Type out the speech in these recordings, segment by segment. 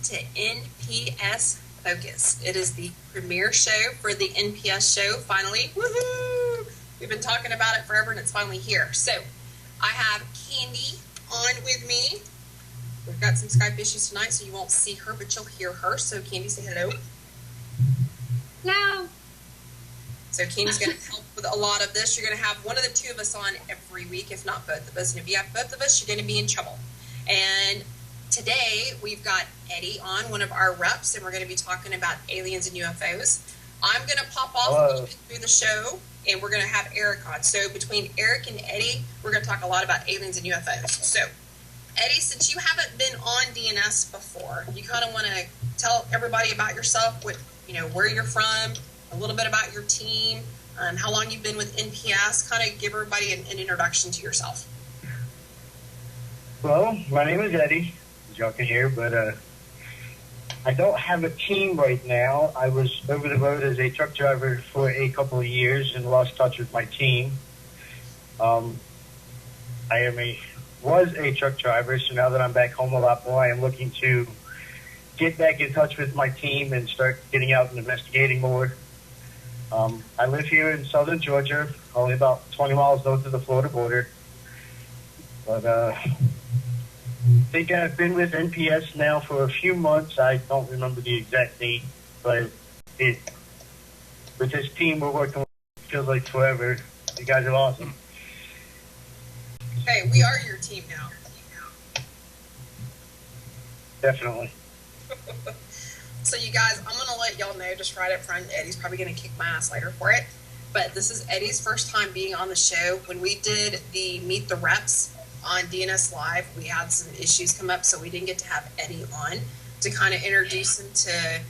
to NPS Focus. It is the premiere show for the NPS show, finally. Woohoo! We've been talking about it forever, and it's finally here. So, I have Candy on with me. We've got some Skype issues tonight, so you won't see her, but you'll hear her. So, Candy, say hello. Hello. So, Candy's going to help with a lot of this. You're going to have one of the two of us on every week, if not both of us. And if you have both of us, you're going to be in trouble. And today, we've got Eddie on, one of our reps, and we're going to be talking about aliens and UFOs. I'm going to pop off through the show, and we're going to have Eric on. So between Eric and Eddie, we're going to talk a lot about aliens and UFOs. So, Eddie, since you haven't been on DNS before, you kind of want to tell everybody about yourself, where you're from, a little bit about your team, how long you've been with NPS, kind of give everybody an introduction to yourself. Well, my name is Eddie, as y'all can hear, but I don't have a team right now. I was over the road as a truck driver for a couple of years and lost touch with my team. I was a truck driver, so now that I'm back home a lot more, I am looking to get back in touch with my team and start getting out and investigating more. I live here in southern Georgia, only about 20 miles north of the Florida border. But I think I've been with NPS now for a few months. I don't remember the exact date, but with this team we're working with, it feels like forever. You guys are awesome. Hey, we are your team now. Definitely. So you guys, I'm going to let y'all know just right up front, Eddie's probably going to kick my ass later for it, but this is Eddie's first time being on the show. When we did the Meet the Reps on DNS Live, we had some issues come up, so we didn't get to have Eddie on to kind of introduce him to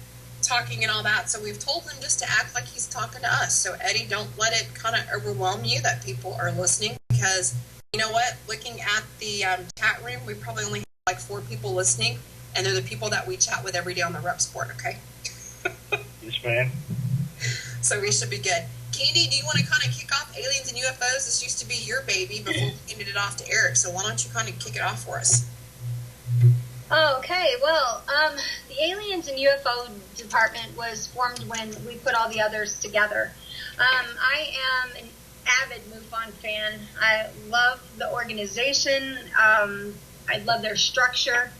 talking and all that. So we've told him just to act like he's talking to us. So Eddie, don't let it kind of overwhelm you that people are listening, because you know what? Looking at the chat room, we probably only have like 4 people listening, and they're the people that we chat with every day on the Reps board, okay? Yes, ma'am. So we should be good. Candy, do you want to kind of kick off Aliens and UFOs? This used to be your baby before we handed it off to Eric, so why don't you kind of kick it off for us? Okay, well, the Aliens and UFO department was formed when we put all the others together. I am an avid MUFON fan. I love the organization. I love their structure.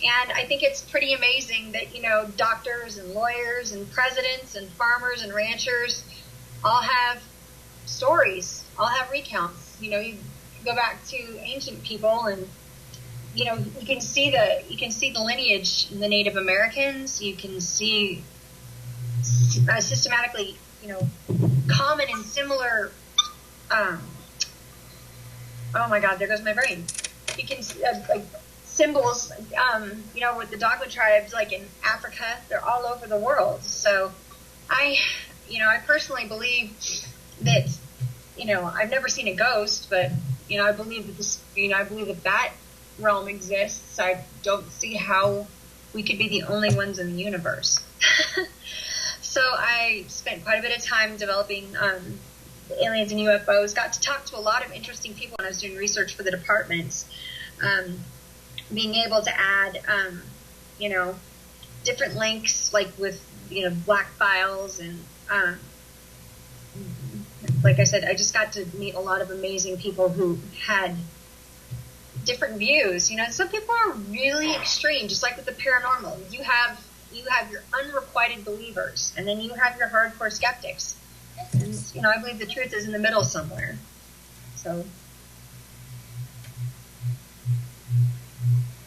And I think it's pretty amazing that, doctors and lawyers and presidents and farmers and ranchers all have stories, all have recounts. You go back to ancient people and, you can see the lineage in the Native Americans. You can see systematically, common and similar, oh my God, there goes my brain. You can see, symbols, with the Dogma tribes, like in Africa, they're all over the world. So I personally believe that, I've never seen a ghost, but, I believe that I believe that realm exists. I don't see how we could be the only ones in the universe. So I spent quite a bit of time developing, the aliens and UFOs, got to talk to a lot of interesting people when I was doing research for the departments. Being able to add, different links, like with, black files and, like I said, I just got to meet a lot of amazing people who had different views. Some people are really extreme, just like with the paranormal. You have your unrequited believers, and then you have your hardcore skeptics. And, I believe the truth is in the middle somewhere. So.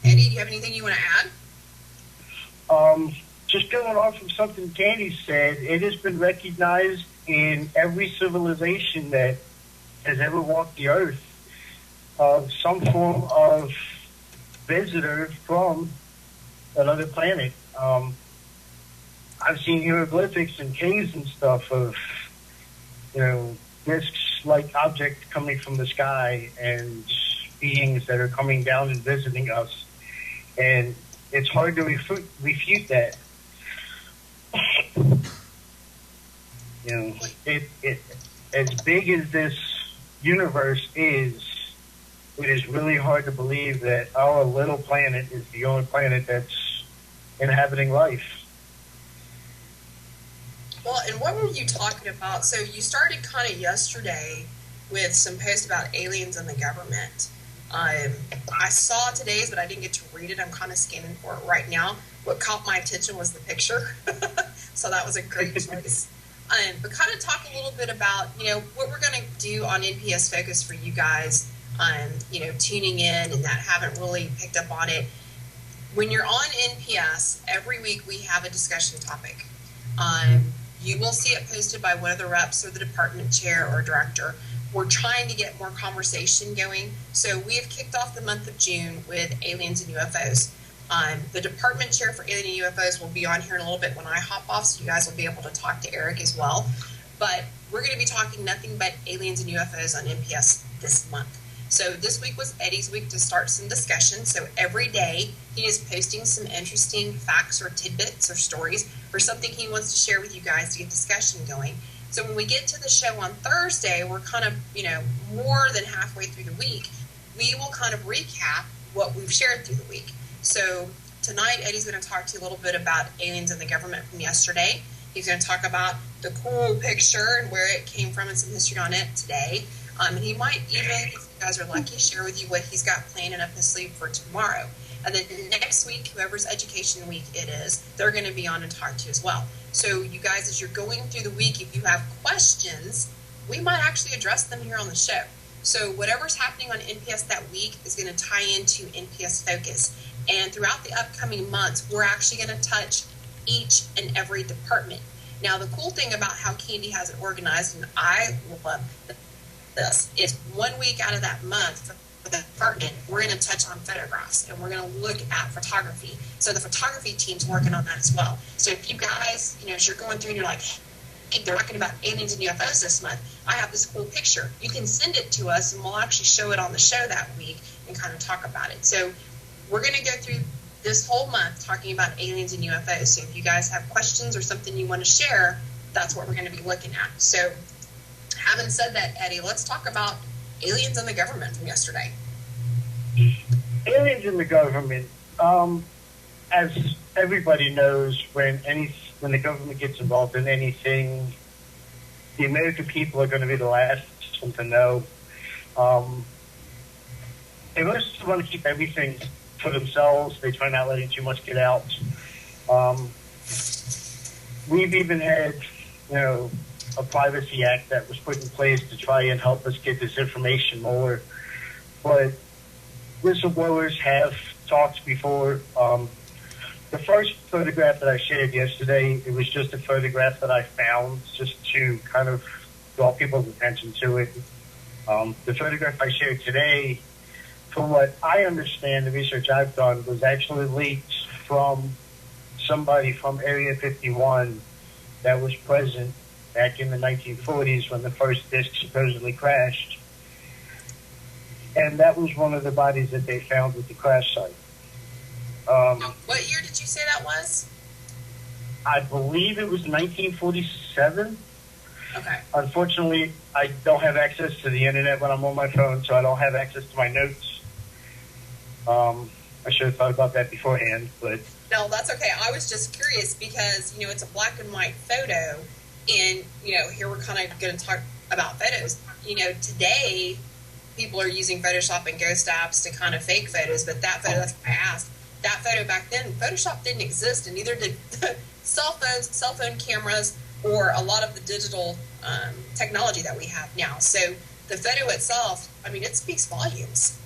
Eddie, do you have anything you want to add? Just going off from something Candy said, it has been recognized in every civilization that has ever walked the earth, some form of visitor from another planet. I've seen hieroglyphics and caves and stuff of, discs-like objects coming from the sky and beings that are coming down and visiting us. And it's hard to refute that. It as big as this universe is, it is really hard to believe that our little planet is the only planet that's inhabiting life. Well, and what were you talking about? So you started kind of yesterday with some posts about aliens and the government. I saw today's, but I didn't get to read it. I'm kind of scanning for it right now. What caught my attention was the picture. So that was a great choice. But kind of talk a little bit about, what we're going to do on NPS Focus for you guys, tuning in and that haven't really picked up on it. When you're on NPS, every week we have a discussion topic. You will see it posted by one of the reps or the department chair or director. We're trying to get more conversation going. So we have kicked off the month of June with Aliens and UFOs. The department chair for Alien and UFOs will be on here in a little bit when I hop off, so you guys will be able to talk to Eric as well. But we're going to be talking nothing but Aliens and UFOs on NPS this month. So this week was Eddie's week to start some discussion. So every day he is posting some interesting facts or tidbits or stories or something he wants to share with you guys to get discussion going. So when we get to the show on Thursday, we're kind of, more than halfway through the week. We will kind of recap what we've shared through the week. So tonight, Eddie's going to talk to you a little bit about aliens and the government from yesterday. He's going to talk about the cool picture and where it came from and some history on it today. And he might even, if you guys are lucky, share with you what he's got planning up his sleeve for tomorrow. And then next week, whoever's education week it is, they're going to be on and talk to you as well. So you guys, as you're going through the week, if you have questions, we might actually address them here on the show. So whatever's happening on NPS that week is going to tie into NPS Focus. And throughout the upcoming months, we're actually going to touch each and every department. Now, the cool thing about how Candy has it organized, and I love this, is 1 week out of that month for the department, we're going to touch on photographs, and we're going to look at photography. So the photography team's working on that as well. So if you guys, as you're going through and you're like, hey, they're talking about aliens and UFOs this month, I have this cool picture. You can send it to us, and we'll actually show it on the show that week and kind of talk about it. So we're going to go through this whole month talking about aliens and UFOs. So if you guys have questions or something you want to share, that's what we're going to be looking at. So having said that, Eddie, let's talk about aliens and the government from yesterday. Aliens and the government. As everybody knows, when the government gets involved in anything, the American people are going to be the last one to know. They mostly want to keep everything for themselves. They try not letting too much get out. We've even had, a privacy act that was put in place to try and help us get this information more. But whistleblowers have talked before. The first photograph that I shared yesterday, it was just a photograph that I found just to kind of draw people's attention to it. The photograph I shared today, from what I understand, the research I've done, was actually leaked from somebody from Area 51 that was present back in the 1940s when the first disc supposedly crashed. And that was one of the bodies that they found at the crash site. What year did you say that was? I believe it was 1947. Okay. Unfortunately, I don't have access to the internet when I'm on my phone, so I don't have access to my notes. I should have thought about that beforehand, but... No, that's okay. I was just curious because, it's a black and white photo, and, here we're kind of going to talk about photos. Today, people are using Photoshop and Ghost apps to kind of fake photos, but that photo, that's what I asked. That photo back then, Photoshop didn't exist, and neither did cell phone cameras, or a lot of the digital technology that we have now. So the photo itself, it speaks volumes.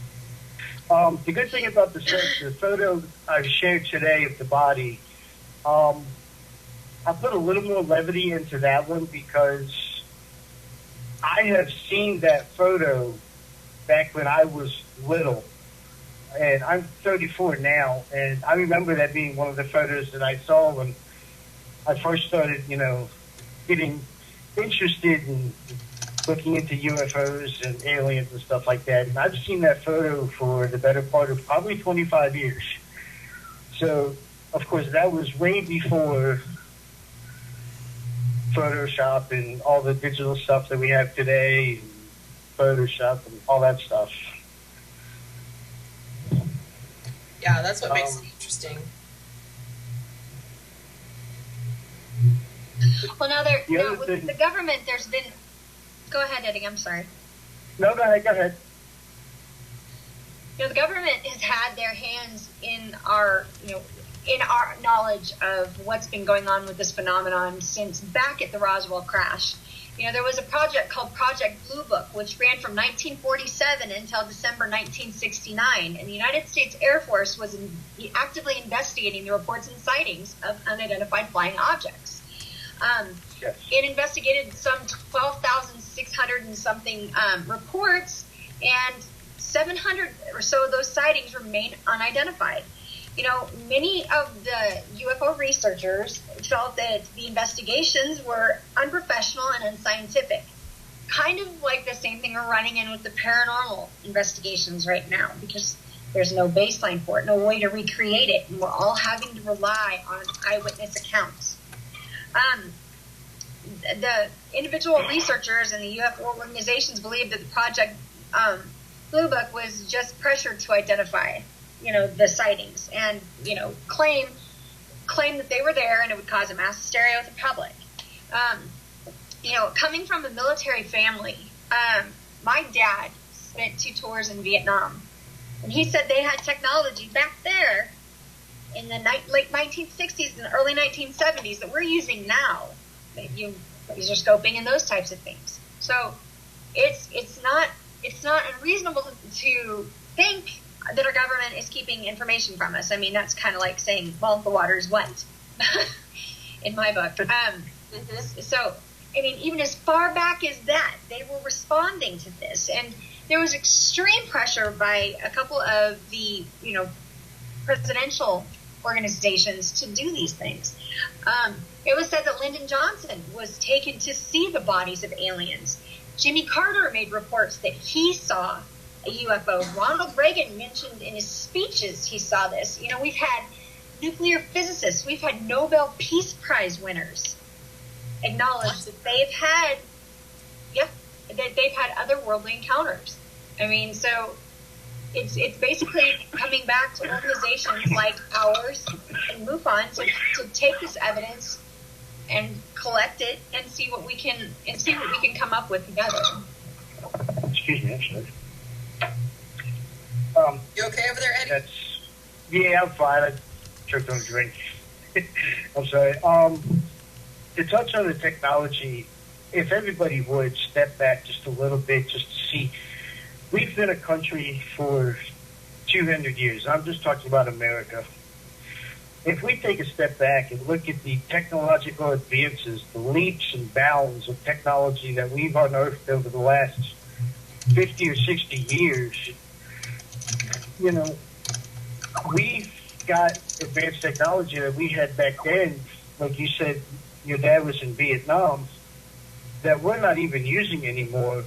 The good thing about the photo I shared today of the body, I put a little more levity into that one because I have seen that photo back when I was little. And I'm 34 now, and I remember that being one of the photos that I saw when I first started, getting interested in looking into UFOs and aliens and stuff like that. And I've seen that photo for the better part of probably 25 years. So, of course, that was way before Photoshop and all the digital stuff that we have today, and Photoshop and all that stuff. Yeah, that's what makes it interesting. Well, now with the government, there's been. Go ahead, Eddie. I'm sorry. No, go ahead. The government has had their hands in our knowledge of what's been going on with this phenomenon since back at the Roswell crash. There was a project called Project Blue Book, which ran from 1947 until December 1969, and the United States Air Force was actively investigating the reports and sightings of unidentified flying objects. Yes. It investigated some 12,600 and something reports, and 700 or so of those sightings remain unidentified. Many of the UFO researchers felt that the investigations were unprofessional and unscientific. Kind of like the same thing we're running in with the paranormal investigations right now, because there's no baseline for it, no way to recreate it, and we're all having to rely on eyewitness accounts. The individual researchers and the UFO organizations believe that the Project Blue Book was just pressured to identify, the sightings and, claim that they were there and it would cause a mass hysteria with the public. Coming from a military family, my dad spent 2 tours in Vietnam, and he said they had technology back there in the late 1960s and early 1970s that we're using now. Laser scoping and those types of things. So it's not unreasonable to think that our government is keeping information from us. I mean, that's kind of like saying, well, the water is wet, in my book. So, I mean, even as far back as that, they were responding to this, and there was extreme pressure by a couple of the, presidential organizations to do these things. It was said that Lyndon Johnson was taken to see the bodies of aliens. Jimmy Carter made reports that he saw a UFO. Ronald Reagan mentioned in his speeches he saw this. We've had nuclear physicists, we've had Nobel Peace Prize winners acknowledge that they've had otherworldly encounters. I mean, so it's basically coming back to organizations like ours and MUFON to take this evidence and collect it and see what we can come up with together. Excuse me, actually. You okay over there, Eddie? Yeah, I'm fine. I choked on a drink. I'm sorry. To touch on the technology, if everybody would step back just a little bit, just to see, we've been a country for 200 years. I'm just talking about America. If we take a step back and look at the technological advances, the leaps and bounds of technology that we've unearthed over the last 50 or 60 years, we've got advanced technology that we had back then. Like you said, your dad was in Vietnam, that we're not even using anymore.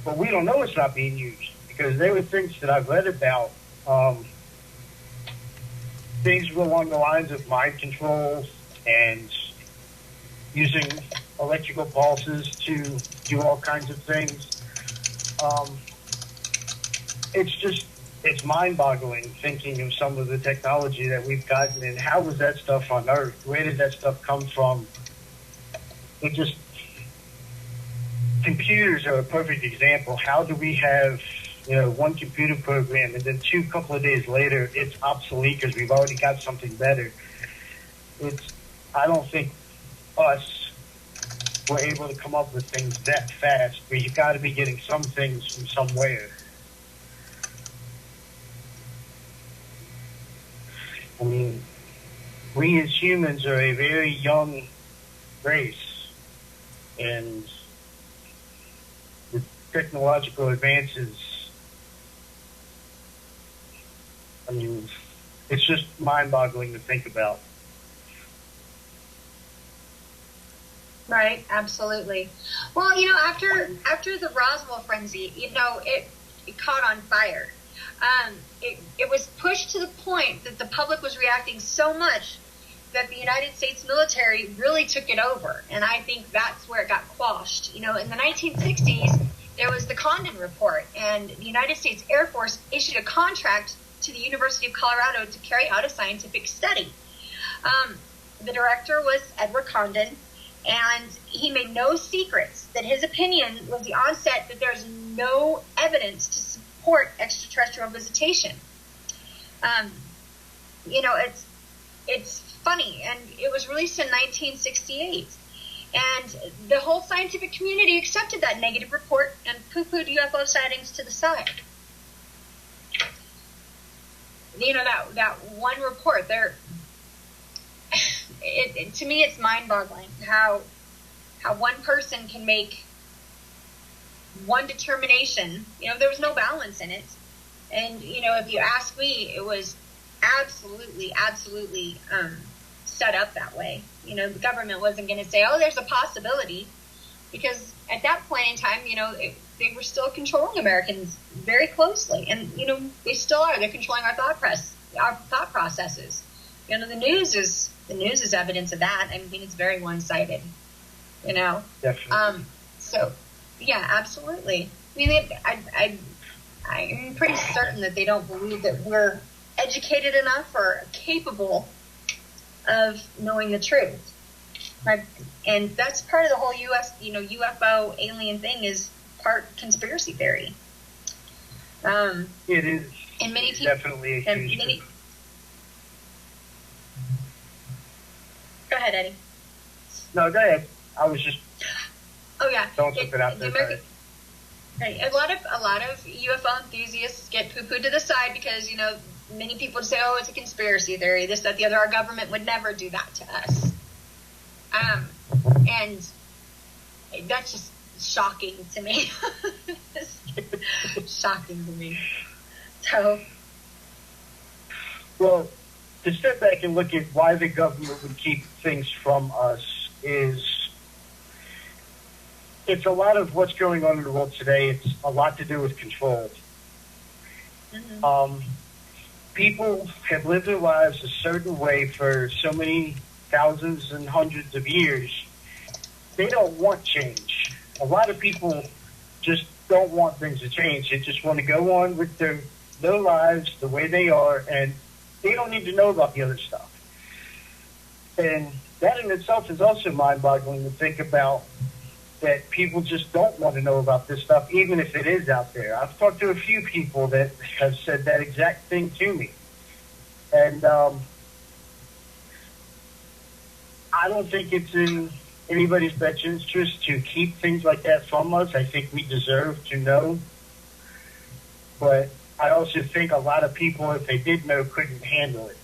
But we don't know it's not being used, because there were things that I've read about, things along the lines of mind control and using electrical pulses to do all kinds of things. It's mind-boggling thinking of some of the technology that we've gotten, and how was that stuff unearthed? Where did that stuff come from? Computers are a perfect example. How do we have, one computer program, and then couple of days later, it's obsolete because we've already got something better? I don't think us were able to come up with things that fast, but you've got to be getting some things from somewhere. I mean, we as humans are a very young race, and the technological advances, I mean, it's just mind-boggling to think about. Right, absolutely. Well, after the Roswell frenzy, it caught on fire. It was pushed to the point that the public was reacting so much that the United States military really took it over, and I think that's where it got quashed. In the 1960s, there was the Condon Report, and the United States Air Force issued a contract to the University of Colorado to carry out a scientific study. The director was Edward Condon, and he made no secrets that his opinion was the onset that there's no evidence to support extraterrestrial visitation. It's funny, and it was released in 1968. And the whole scientific community accepted that negative report and poo-pooed UFO sightings to the side. That one report there, to me, it's mind-boggling how one person can make one determination. There was no balance in it. And, if you ask me, it was absolutely set up that way. The government wasn't going to say, oh, there's a possibility, because at that point in time, they were still controlling Americans very closely, and they still are. They're controlling our thought processes. The news is evidence of that. I mean, it's very one-sided. Definitely. So, yeah, absolutely. I mean, I'm pretty certain that they don't believe that we're educated enough or capable of knowing the truth. Right? And that's part of the whole UFO alien thing is part conspiracy theory. It is. And many people definitely a huge. Go ahead, Eddie. No, go ahead. I was just. Oh yeah. Throwing something out there. Right. A lot of UFO enthusiasts get poo-pooed to the side because many people say, oh, it's a conspiracy theory, this, that, the other. Our government would never do that to us. And that's just shocking to me. Shocking to me. So. Well, to step back and look at why the government would keep things from us is it's a lot of what's going on in the world today. It's a lot to do with control. Mm-hmm. People have lived their lives a certain way for so many thousands and hundreds of years. They don't want change. A lot of people just don't want things to change. They just want to go on with their lives the way they are, and they don't need to know about the other stuff. And that in itself is also mind-boggling to think about, that people just don't want to know about this stuff, even if it is out there. I've talked to a few people that have said that exact thing to me. And I don't think it's in anybody's best interest to keep things like that from us. I think we deserve to know. But I also think a lot of people, if they did know, couldn't handle it.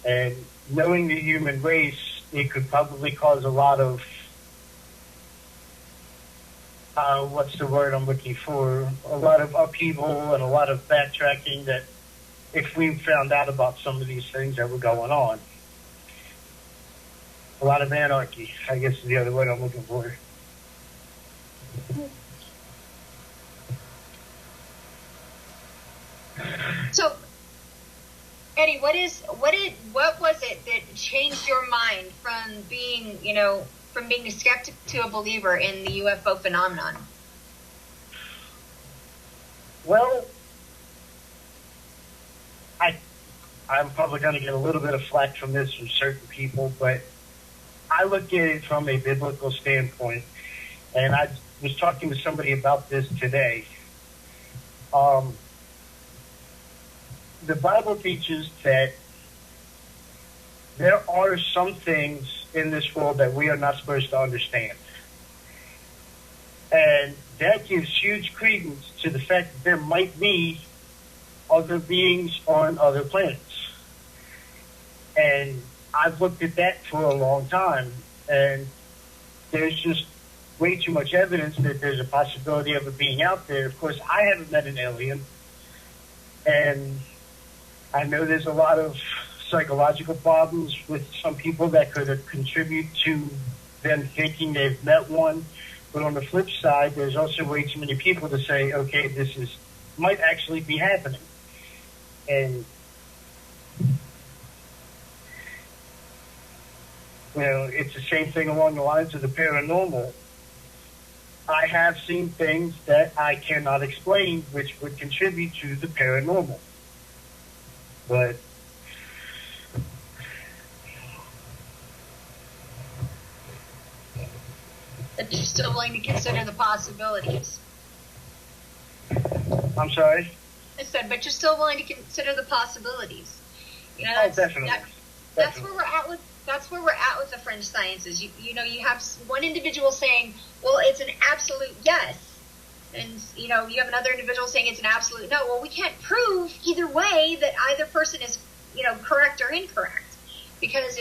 And knowing the human race, it could probably cause a lot of what's the word I'm looking for? A lot of upheaval and a lot of backtracking that if we found out about some of these things that were going on. A lot of anarchy, I guess is the other word I'm looking for. So, Eddie, what was it that changed your mind from being, from being a skeptic to a believer in the UFO phenomenon? Well, I'm probably going to get a little bit of flack from this from certain people, but I look at it from a biblical standpoint, and I was talking to somebody about this today. The Bible teaches that there are some things in this world that we are not supposed to understand. And that gives huge credence to the fact that there might be other beings on other planets. And I've looked at that for a long time, and there's just way too much evidence that there's a possibility of it being out there. Of course, I haven't met an alien, and I know there's a lot of psychological problems with some people that could contribute to them thinking they've met one. But on the flip side, there's also way too many people to say, okay, this might actually be happening. And, it's the same thing along the lines of the paranormal. I have seen things that I cannot explain, which would contribute to the paranormal. But That you're still willing to consider the possibilities. I'm sorry? I said, but you're still willing to consider the possibilities. You know, Definitely. That's where we're at with. That's where we're at with the fringe sciences. You know, you have one individual saying, "Well, it's an absolute yes," and you know, you have another individual saying it's an absolute no. Well, we can't prove either way that either person is, you know, correct or incorrect, because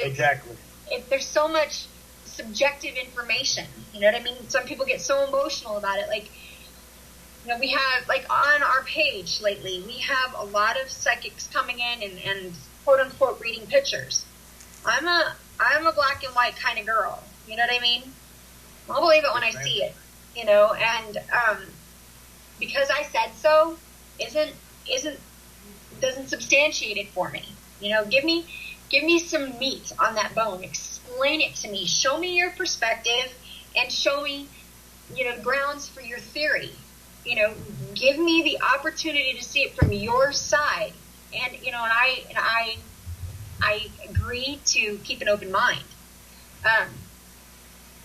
there's so much subjective information. You know what I mean? Some people get so emotional about it, like. You know, we have, like, on our page lately, we have a lot of psychics coming in and quote-unquote reading pictures. I'm a black and white kind of girl, you know what I mean? I'll believe it when I see it, you know, and because I said so doesn't substantiate it for me. You know, give me some meat on that bone. Explain it to me. Show me your perspective and show me, you know, grounds for your theory. You know, give me the opportunity to see it from your side, and you know, and I agree to keep an open mind.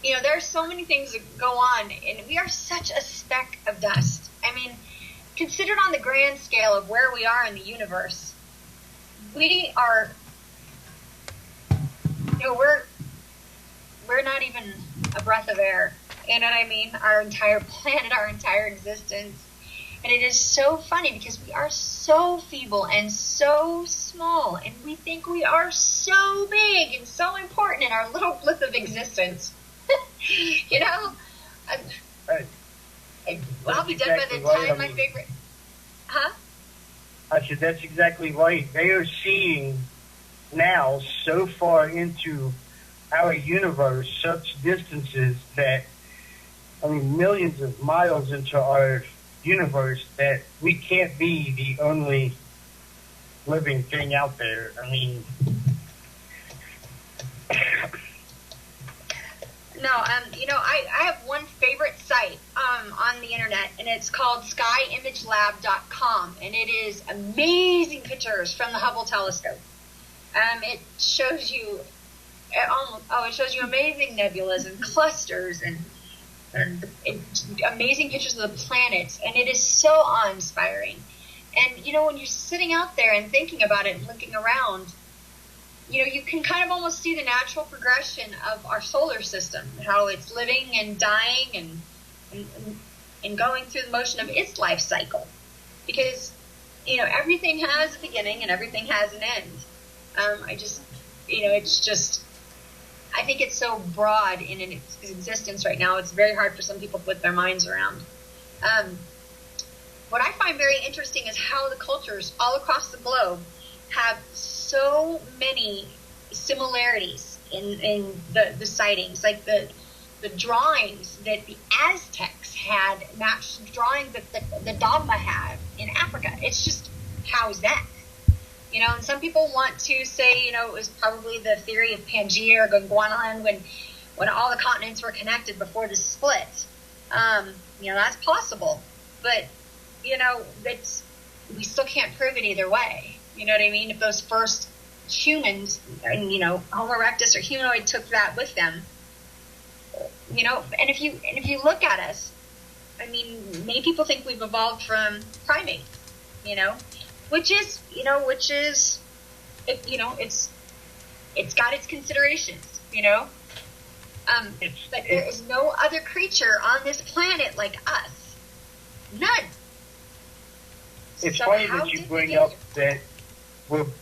You know, there's so many things that go on, and we are such a speck of dust. I mean, considered on the grand scale of where we are in the universe, we are, you know, we're not even a breath of air. You know what I mean? Our entire planet, our entire existence. And it is so funny because we are so feeble and so small, and we think we are so big and so important in our little blip of existence. You know? I'll be done by the time my favorite... Huh? I said, that's exactly right. They are seeing now so far into our universe, such distances that I mean, millions of miles into our universe that we can't be the only living thing out there. I mean... No, you know, I have one favorite site on the internet, and it's called skyimagelab.com, and it is amazing pictures from the Hubble telescope. It shows you, it shows you amazing nebulas and clusters and amazing pictures of the planets, and it is so awe-inspiring. And, you know, when you're sitting out there and thinking about it and looking around, you know, you can kind of almost see the natural progression of our solar system, how it's living and dying and going through the motion of its life cycle. Because, you know, everything has a beginning and everything has an end. I think it's so broad in its existence right now, it's very hard for some people to put their minds around. What I find very interesting is how the cultures all across the globe have so many similarities in the sightings. Like the drawings that the Aztecs had matched the drawing that the Dogma had in Africa. It's just, how is that? You know, and some people want to say, you know, it was probably the theory of Pangaea or Gondwana when all the continents were connected before the split. You know, that's possible. But, you know, we still can't prove it either way. You know what I mean? If those first humans, and, you know, Homo erectus or humanoid took that with them, you know, and if you look at us, I mean, many people think we've evolved from primates, you know, which is, it's got its considerations, you know, but there is no other creature on this planet like us. None. It's funny that you bring up that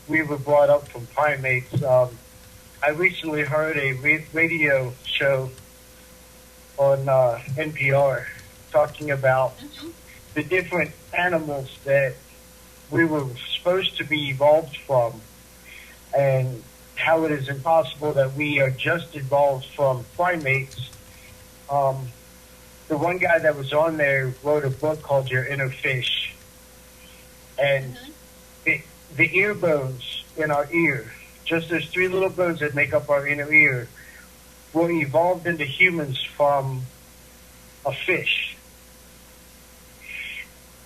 we were brought up from primates. I recently heard a radio show on NPR talking about the different animals that we were supposed to be evolved from, and how it is impossible that we are just evolved from primates. The one guy that was on there wrote a book called Your Inner Fish, and the ear bones in our ear, just those three little bones that make up our inner ear, were evolved into humans from a fish.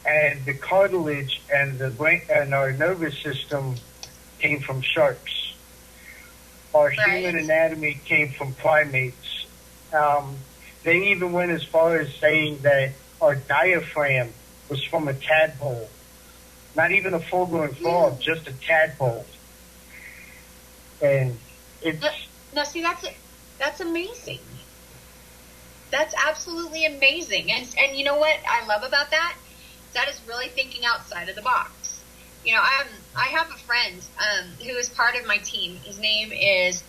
And the cartilage and the brain and our nervous system came from sharks. Our human anatomy came from primates. They even went as far as saying that our diaphragm was from a tadpole. Not even a full-grown frog, just a tadpole. And it's... Now, see, that's amazing. That's absolutely amazing. And you know what I love about that? That is really thinking outside of the box. You know, I have a friend who is part of my team. His name is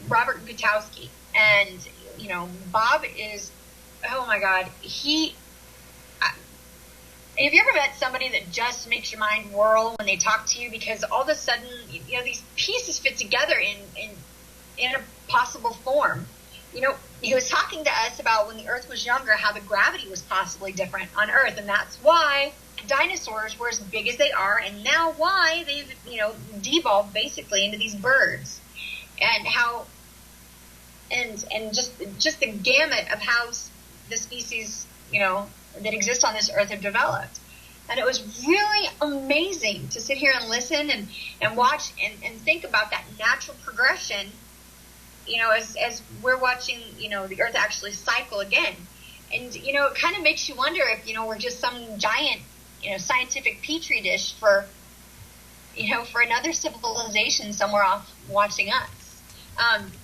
Robert Gutowski. And, you know, Bob is, oh my God, have you ever met somebody that just makes your mind whirl when they talk to you, because all of a sudden, you know, these pieces fit together in a possible form? You know, he was talking to us about when the Earth was younger, how the gravity was possibly different on Earth, and that's why dinosaurs were as big as they are, and now why they've, you know, devolved basically into these birds, and how, and just the gamut of how the species, you know, that exist on this Earth have developed. And it was really amazing to sit here and listen and watch and think about that natural progression, you know, as we're watching, you know, the Earth actually cycle again. And, you know, it kind of makes you wonder if, you know, we're just some giant, you know, scientific petri dish for, you know, for another civilization somewhere off watching us.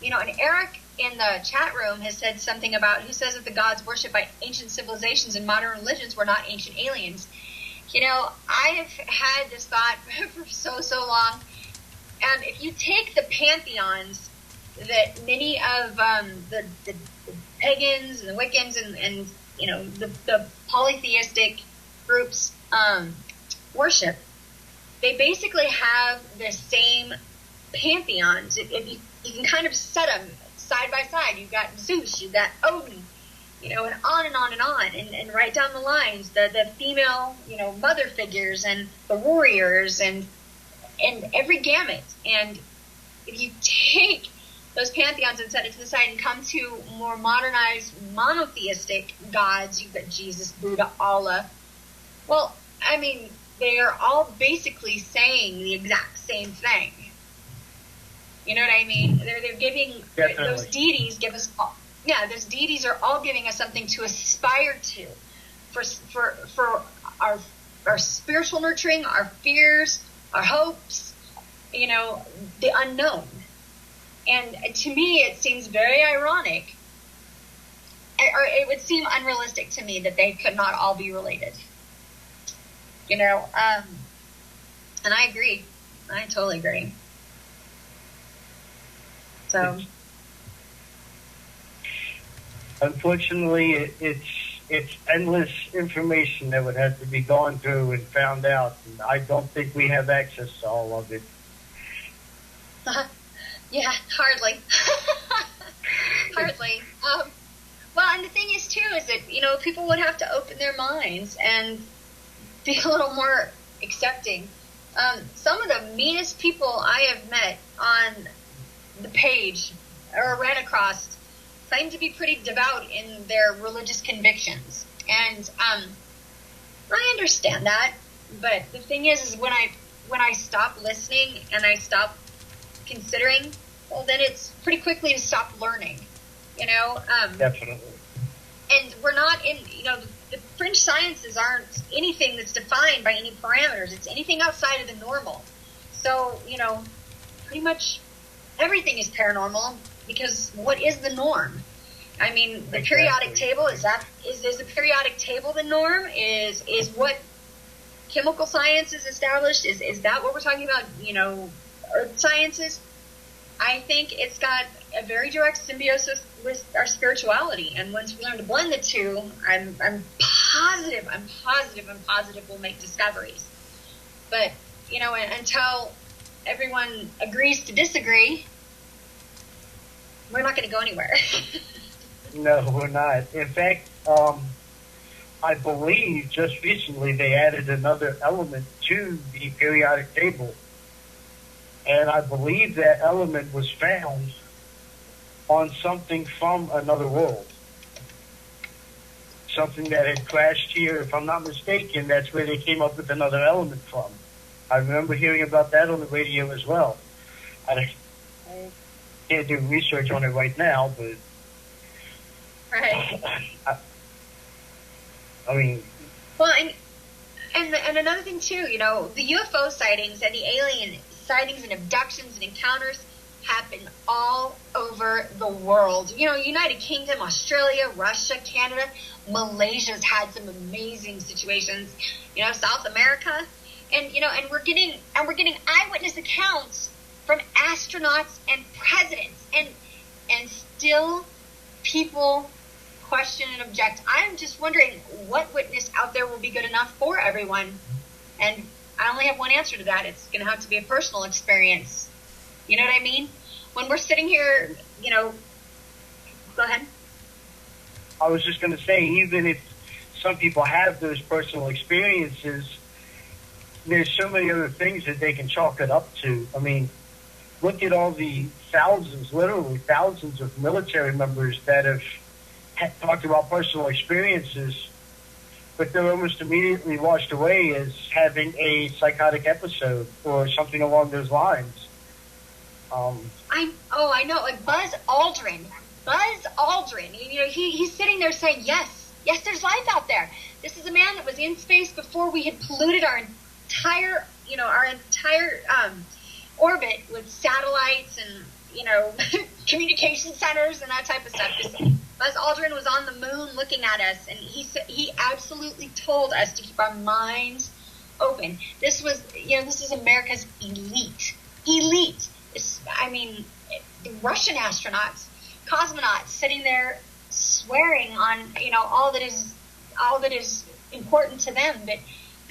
You know, and Eric in the chat room has said something about, who says that the gods worshipped by ancient civilizations and modern religions were not ancient aliens. You know, I have had this thought for so long. And if you take the pantheons that many of the pagans and the Wiccans and you know, the polytheistic groups worship, they basically have the same pantheons. If you can kind of set them side by side. You've got Zeus, you've got Odin, you know, and on and on and on, and right down the lines, the female, you know, mother figures and the warriors and every gamut. And if you take those pantheons and set it to the side and come to more modernized monotheistic gods, you've got Jesus, Buddha, Allah. Well, I mean, they are all basically saying the exact same thing. You know what I mean? They're giving, Definitely. Those deities give us, those deities are all giving us something to aspire to, for our spiritual nurturing, our fears, our hopes, you know, the unknown. And to me, it seems very ironic, or it would seem unrealistic to me that they could not all be related. You know, and I agree. I totally agree. So, unfortunately, it's endless information that would have to be gone through and found out, and I don't think we have access to all of it. Yeah, hardly. Hardly. Well, and the thing is, too, is that, you know, people would have to open their minds and be a little more accepting. Some of the meanest people I have met on the page or ran across claim to be pretty devout in their religious convictions. And I understand that, but the thing is when I stop listening and I stop considering, well, then it's pretty quickly to stop learning, you know? Definitely. And we're not in, you know, the fringe sciences aren't anything that's defined by any parameters. It's anything outside of the normal. So, you know, pretty much everything is paranormal, because what is the norm? I mean, the periodic table, is the periodic table the norm? Is what chemical science is established? Is that what we're talking about, you know, earth sciences? I think it's got a very direct symbiosis with our spirituality, and once we learn to blend the two, I'm positive we'll make discoveries. But, you know, until everyone agrees to disagree, we're not going to go anywhere. No, we're not. In fact, I believe just recently they added another element to the periodic table. And I believe that element was found on something from another world. Something that had crashed here. If I'm not mistaken, that's where they came up with another element from. I remember hearing about that on the radio as well. I can't do research on it right now, but Right. I mean, well, and another thing too, you know, the UFO sightings and the alien sightings and abductions and encounters happen all over the world. You know, United Kingdom, Australia, Russia, Canada, Malaysia's had some amazing situations. You know, South America, and you know, and we're getting eyewitness accounts from astronauts and presidents, and still people question and object. I'm just wondering what witness out there will be good enough for everyone, and I only have one answer to that. It's going to have to be a personal experience. You know what I mean? When we're sitting here, you know, go ahead. I was just going to say, even if some people have those personal experiences, there's so many other things that they can chalk it up to. I mean, look at all the thousands, literally thousands of military members that have talked about personal experiences, but they're almost immediately washed away as having a psychotic episode or something along those lines. I know, like Buzz Aldrin, you know, he's sitting there saying, yes, there's life out there. This is a man that was in space before we had polluted our entire orbit with satellites and, you know, communication centers and that type of stuff. Buzz Aldrin was on the moon looking at us, and he absolutely told us to keep our minds open. This is America's elite. I mean, the Russian astronauts, cosmonauts, sitting there swearing on, you know, all that is important to them, that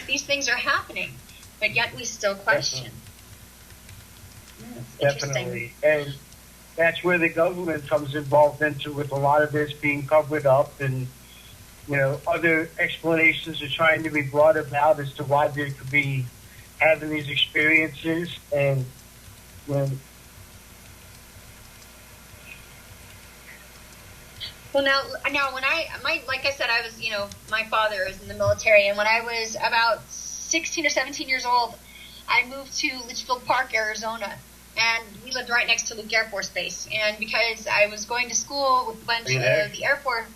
these things are happening, but yet we still question. Definitely. And that's where the government comes involved into, with a lot of this being covered up, and, you know, other explanations are trying to be brought about as to why they could be having these experiences. And when now when like I said, I was, you know, my father is in the military, and when I was about 16 or 17 years old, I moved to Litchfield Park, Arizona, and we lived right next to Luke Air Force Base. And because I was going to school with a bunch of the Air Force.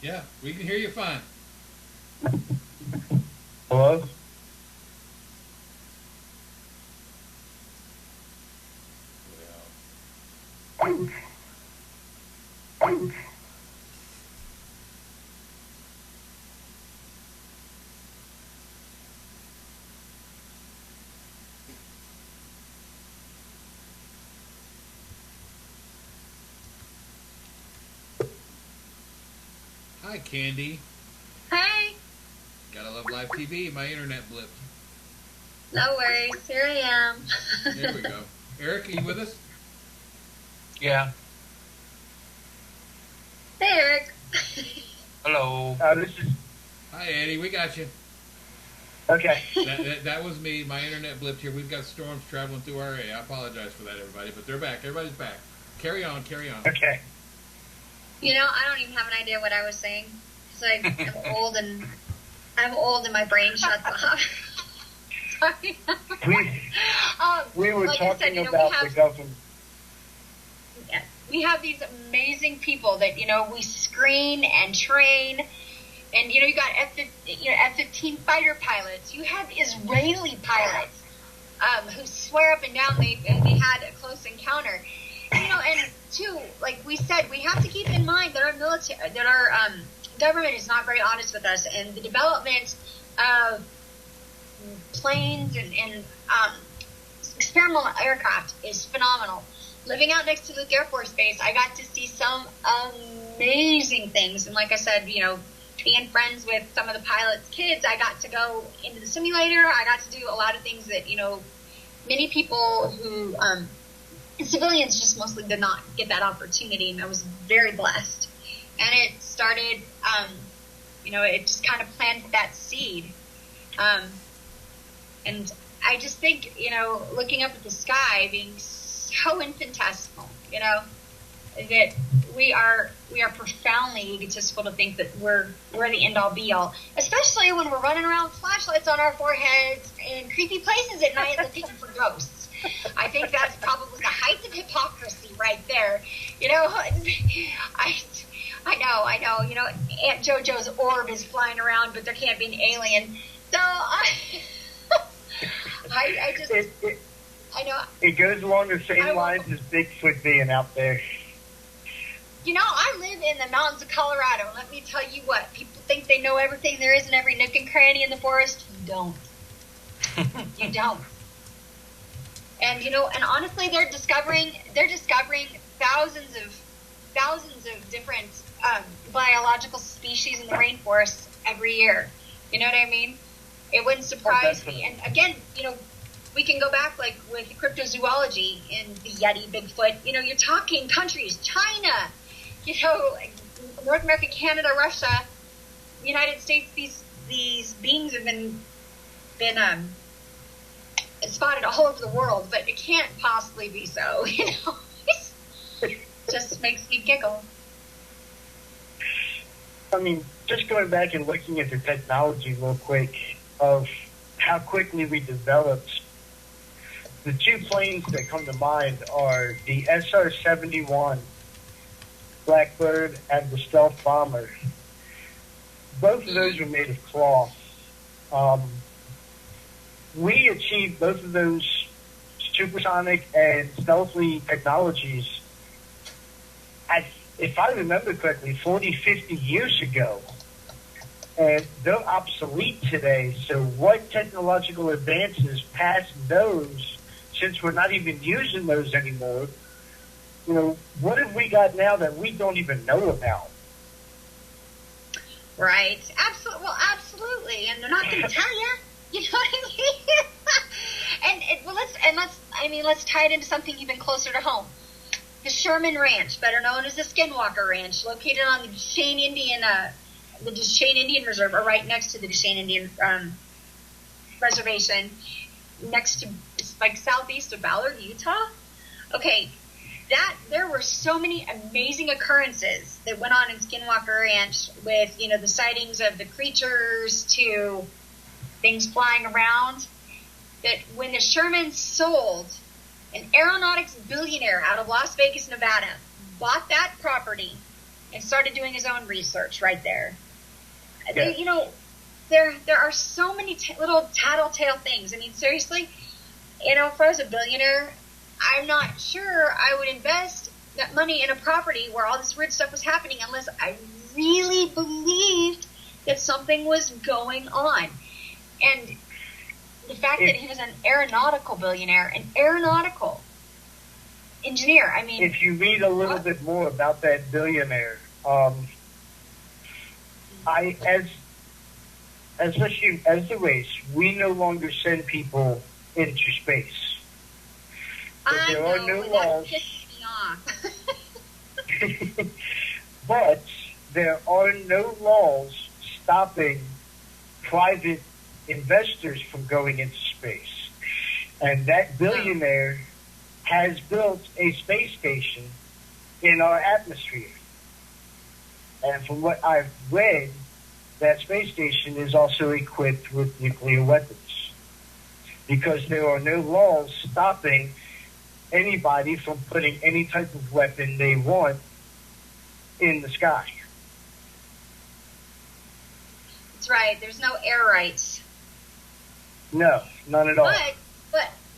Yeah, we can hear you fine. Hello? Hi, Candy. Hey. Gotta love live TV. My internet blipped. No worries. Here I am. There we go. Eric, are you with us? Yeah. Hey, Eric. Hello. Hi, Eddie. We got you. Okay. That was me. My internet blipped here. We've got storms traveling through our area. I apologize for that, everybody, but they're back. Everybody's back. Carry on. Okay. You know, I don't even have an idea what I was saying. It's like I'm old and my brain shuts off. Sorry. We were like talking about the government. Yeah, we have these amazing people that, you know, we screen and train. And, you know, you got F-15 fighter pilots. You have Israeli pilots who swear up and down they had a close encounter. And, you know, and two, like we said, we have to keep in mind that our government is not very honest with us, and the development of planes and experimental aircraft is phenomenal. Living out next to Luke Air Force Base, I got to see some amazing things. And like I said, you know, being friends with some of the pilots' kids, I got to go into the simulator. I got to do a lot of things that, you know, many people who, civilians just mostly did not get that opportunity, and I was very blessed. And it started, you know, it just kind of planted that seed. And I just think, you know, looking up at the sky, being so infinitesimal, you know, that we are profoundly egotistical to think that we're the end all be all, especially when we're running around with flashlights on our foreheads in creepy places at night looking for ghosts. I think that's probably the height of hypocrisy right there. You know, I know. You know, Aunt JoJo's orb is flying around, but there can't be an alien. So I just, I know. It goes along the same lines as Bigfoot being out there. You know, I live in the mountains of Colorado. Let me tell you what, people think they know everything there is in every nook and cranny in the forest. You don't. You don't. And, you know, and honestly, they're discovering thousands of different biological species in the rainforest every year. You know what I mean? It wouldn't surprise me. And again, you know, we can go back like with cryptozoology and the Yeti, Bigfoot. You know, you're talking countries, China, you know, North America, Canada, Russia, United States. These beings have been spotted all over the world, but it can't possibly be so. You know, it just makes me giggle. I mean, just going back and looking at the technology real quick of how quickly we developed. The two planes that come to mind are the SR-71 Blackbird and the Stealth Bomber. Both of those were made of cloth. We achieved both of those supersonic and stealthy technologies, if I remember correctly, 40, 50 years ago. And they're obsolete today. So what technological advances past those, since we're not even using those anymore, you know, what have we got now that we don't even know about? Right. Absolutely. Well, absolutely. And they're not going to tell you. You know what I mean? Let's tie it into something even closer to home. The Sherman Ranch, better known as the Skinwalker Ranch, located on the Duchesne Indian Reserve, or right next to the Duchesne Indian Reservation, next to, like, southeast of Ballard, Utah. Okay, there were so many amazing occurrences that went on in Skinwalker Ranch with, you know, the sightings of the creatures to things flying around, that when the Shermans sold, an aeronautics billionaire out of Las Vegas, Nevada, bought that property and started doing his own research right there. Yeah. They, you know, there are so many little tattletale things. I mean, seriously, you know, if I was a billionaire, I'm not sure I would invest that money in a property where all this weird stuff was happening unless I really believed that something was going on. And the fact that he was an aeronautical billionaire, an aeronautical engineer, I mean... If you read a little bit more about that billionaire, as the race, we no longer send people into space. There are no laws. That pissed me off. But there are no laws stopping private investors from going into space. And that billionaire has built a space station in our atmosphere. And from what I've read, that space station is also equipped with nuclear weapons. Because there are no laws stopping anybody from putting any type of weapon they want in the sky. That's right. There's no air rights. No, none at all.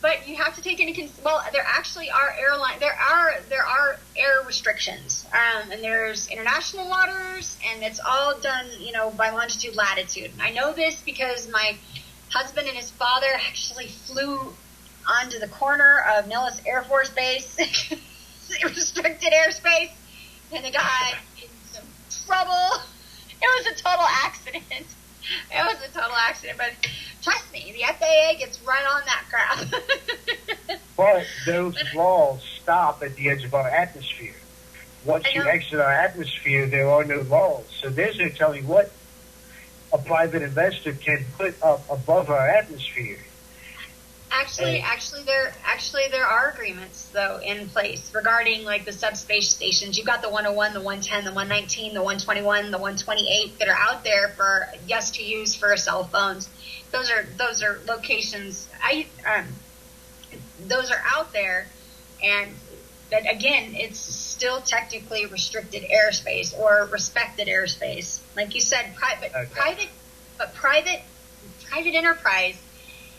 But you have to take into there actually are there are air restrictions, and there's international waters, and it's all done, you know, by longitude, latitude. And I know this because my husband and his father actually flew onto the corner of Nellis Air Force Base, restricted airspace, and they got in some trouble. It was a total accident. But trust me, the FAA gets right on that crap. But those laws stop at the edge of our atmosphere. Once you exit our atmosphere, there are no laws. So there's no telling what a private investor can put up above our atmosphere. Actually, there are agreements though in place regarding like the subspace stations. You've got the 101, the 110, the 119, the 121, the 128 that are out there for to use for cell phones. Those are locations. those are out there, and that again, it's still technically restricted airspace or respected airspace. Like you said, private enterprise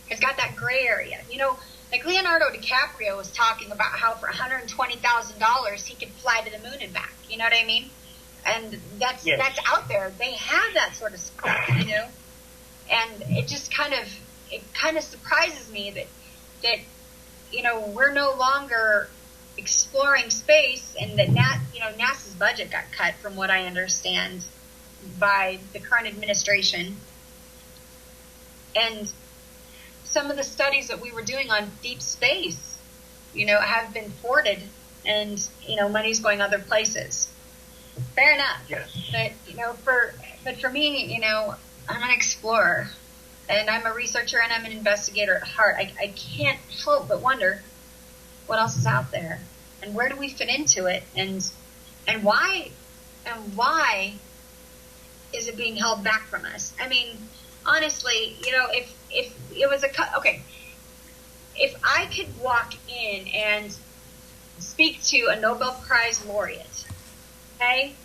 has got that gray area. You know, like Leonardo DiCaprio was talking about how for $120,000 he could fly to the moon and back. You know what I mean? And that's out there. They have that sort of stuff, you know. And it just kind of surprises me that you know, we're no longer exploring space, and that NASA's budget got cut, from what I understand, by the current administration. And some of the studies that we were doing on deep space, you know, have been thwarted, and, you know, money's going other places. Fair enough. Yes. But, you know, for me, you know, I'm an explorer, and I'm a researcher, and I'm an investigator at heart. I can't help but wonder what else is out there, and where do we fit into it, and why is it being held back from us? I mean, honestly, you know, if it was if I could walk in and speak to a Nobel Prize laureate, okay,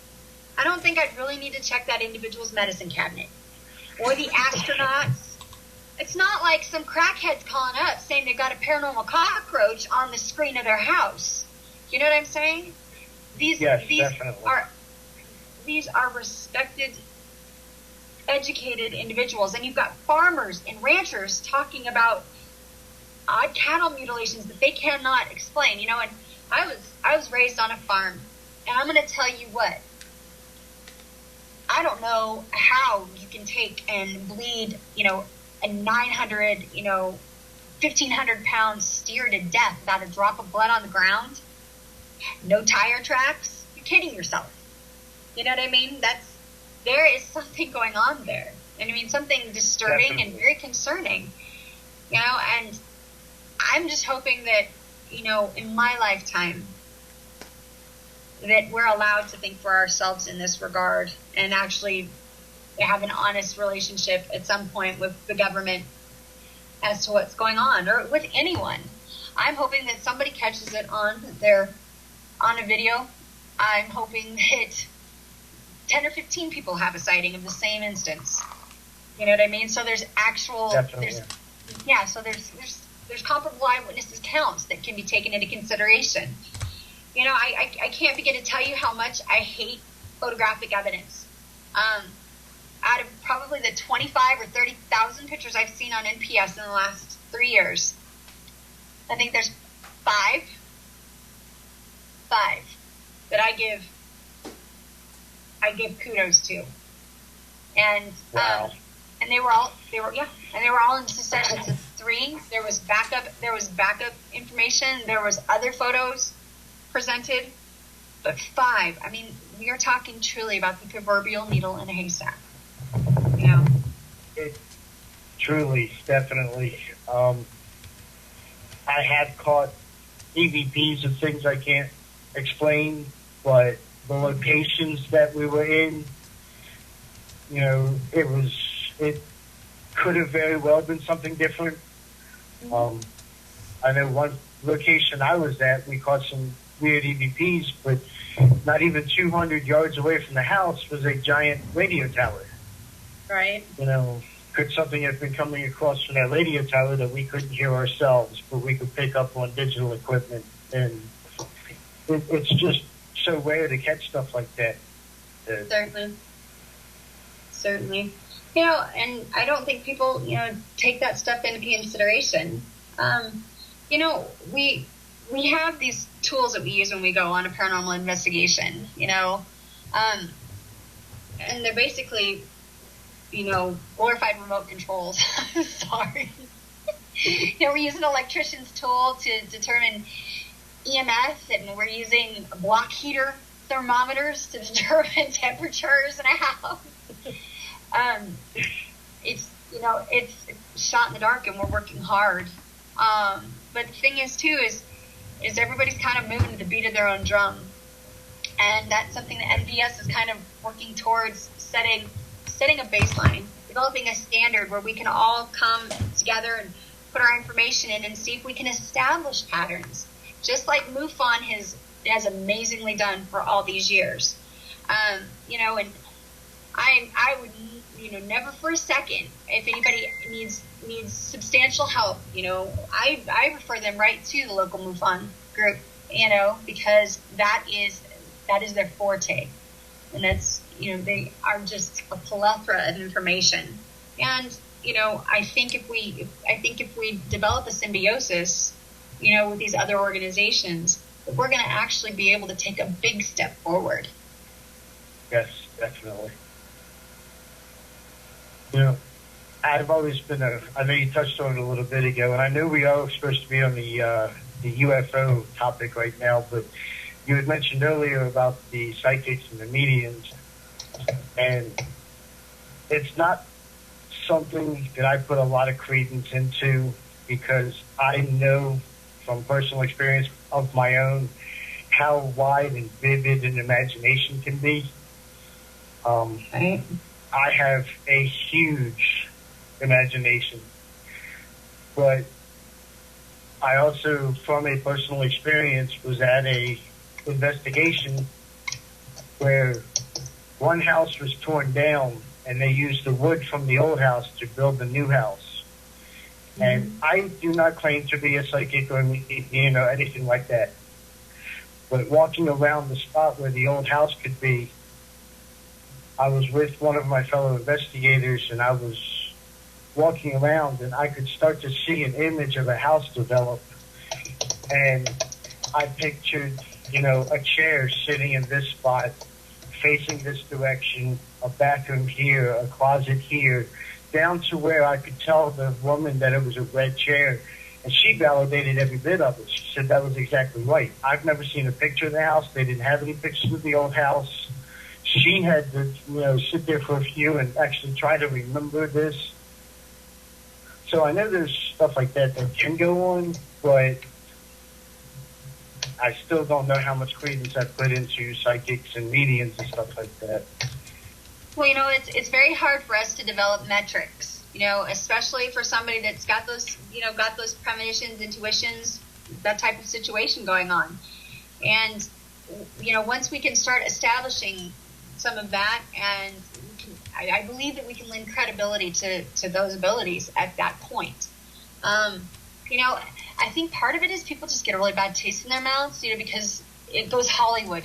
I don't think I'd really need to check that individual's medicine cabinet or the astronauts. It's not like some crackheads calling up saying they've got a paranormal cockroach on the screen of their house. You know what I'm saying? These are respected, educated individuals, and you've got farmers and ranchers talking about odd cattle mutilations that they cannot explain. You know, and I was raised on a farm, and I'm going to tell you what. I don't know how you can take and bleed, you know, a 900, you know, 1,500-pound steer to death without a drop of blood on the ground. No tire tracks. You're kidding yourself. You know what I mean? There is something going on there. And I mean, something disturbing Definitely. And very concerning. You know, and I'm just hoping that, you know, in my lifetime, that we're allowed to think for ourselves in this regard, and actually have an honest relationship at some point with the government as to what's going on, or with anyone. I'm hoping that somebody catches it on a video. I'm hoping that 10 or 15 people have a sighting of the same instance. You know what I mean? So there's there's comparable eyewitness accounts that can be taken into consideration. You know, I can't begin to tell you how much I hate photographic evidence. Out of probably the 25 or 30,000 pictures I've seen on NPS in the last 3 years, I think there's five that I give kudos to. And Wow. And they were all in successions of 3. There was backup information, there was other photos presented, but 5. I mean, we are talking truly about the proverbial needle in a haystack. You know, It truly, definitely. I have caught EVPs of things I can't explain, but the locations that we were in, you know, it could have very well been something different. I know one location I was at, we caught some weird EVPs, but not even 200 yards away from the house was a giant radio tower. right? You know, could something have been coming across from that radio tower that we couldn't hear ourselves, but we could pick up on digital equipment? And it's just so rare to catch stuff like that. Certainly. You know, and I don't think people, you know, take that stuff into consideration. You know, we have these tools that we use when we go on a paranormal investigation, you know, and they're basically, you know, glorified remote controls. Sorry. You know, we're using an electrician's tool to determine EMF, and we're using block heater thermometers to determine temperatures in a house. It's, you know, it's shot in the dark, and we're working hard. But the thing is, too, is everybody's kind of moving to the beat of their own drum. And that's something that NPS is kind of working towards, setting a baseline, developing a standard where we can all come together and put our information in and see if we can establish patterns, just like MUFON has amazingly done for all these years. And I would, never for a second, if anybody needs substantial help, I refer them right to the local MUFON group, because that is their forte. And that's, they are just a plethora of information. And, I think if we develop a symbiosis, with these other organizations, that we're going to actually be able to take a big step forward. Yes, definitely. I've always been I know you touched on it a little bit ago, and I know we are supposed to be on the UFO topic right now, but you had mentioned earlier about the psychics and the mediums, and it's not something that I put a lot of credence into, because I know from personal experience of my own how wide and vivid an imagination can be. I have a huge imagination, but I also, from a personal experience, was at a investigation where one house was torn down and they used the wood from the old house to build the new house. Mm-hmm. And I do not claim to be a psychic or anything like that, but walking around the spot where the old house could be, I was with one of my fellow investigators, and I was walking around, and I could start to see an image of a house develop. And I pictured, a chair sitting in this spot, facing this direction, a bathroom here, a closet here, down to where I could tell the woman that it was a red chair. And she validated every bit of it. She said that was exactly right. I've never seen a picture of the house. They didn't have any pictures of the old house. She had to, sit there for a few and actually try to remember this. So I know there's stuff like that can go on, but I still don't know how much credence I put into psychics and mediums and stuff like that. Well, it's very hard for us to develop metrics, especially for somebody that's got those premonitions, intuitions, that type of situation going on. And, once we can start establishing some of that, and I believe that we can lend credibility to those abilities at that point. I think part of it is people just get a really bad taste in their mouths, because it goes Hollywood.